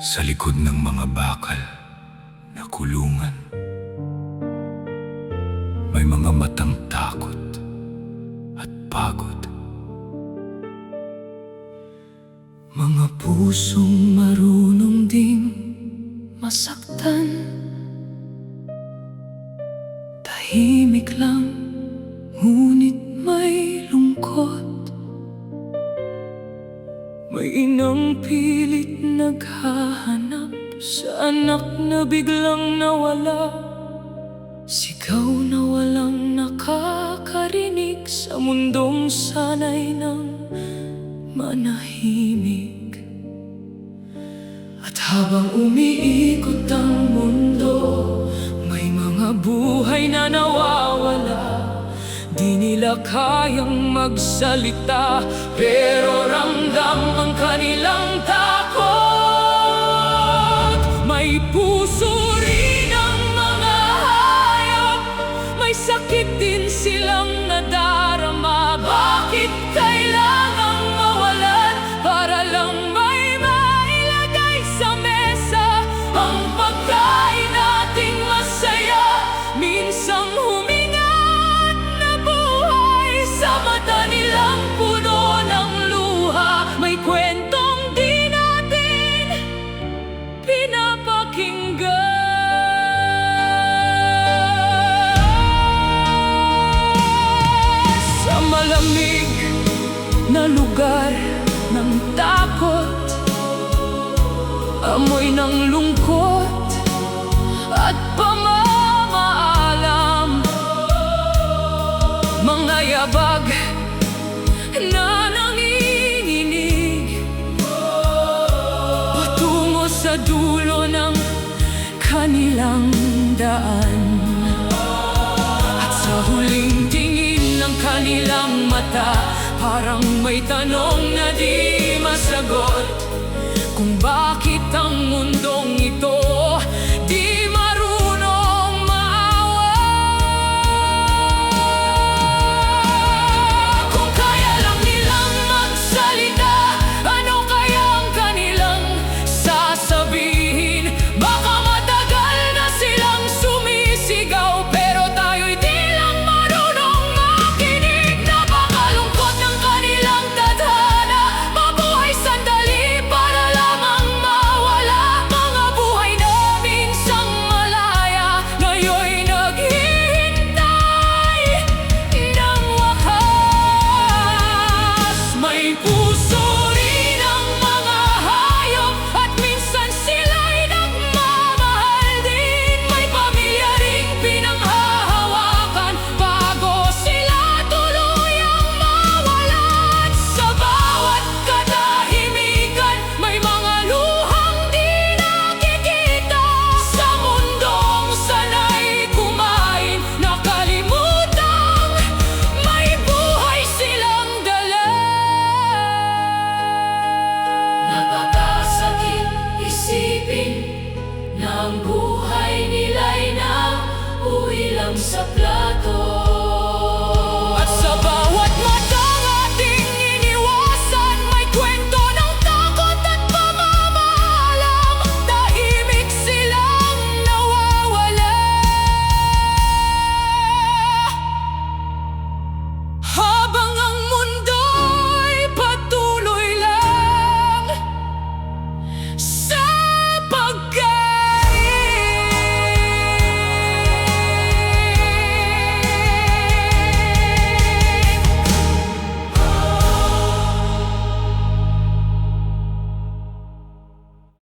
Sa likod ng mga bakal na kulungan, may mga matang takot at pagod. Mga pusong marunong ding masaktan, tahimik lang, ngunit may lungkot. May inang pilit naghahanap sa anak na biglang nawala, sigaw na walang nakakarinig sa mundong sanay ng manahimik. At habang umiikot ang mundo, may mga buhay na nawawala. Di nila kayang magsalita, pero ramdam ang kanilang takot. May puso rin ang mga hayop, may sakit din silang nadarama. Bakit kailangang mawalan para lang may mailagay sa mesa? Ang pagkain nating masaya, minsang humingat na buhay sa mata nilang puno ng luha. May kwentong di natin pinapakinggan. Sa malamig na lugar ng takot, amoy ng lungkot at pamamaalam, mga yabag na nanginginig patungo sa dulo ng kanilang daan. At sa huling tingin ng kanilang mata, parang may tanong na di masagot, kung bakit ang mundong ito di marunong maawa. Kung kaya lang nilang magsalita, ano kaya ang kanilang sasabihin? Baka matagal na silang sumisigaw, pero tayo'y di lang marunong makinig. Napakalungkot ng kanilang tadhana, mabuhay sandali para lamang mawala. Mga buhay na minsang malaya, ngayon'y naghihintay ng wakas. May puso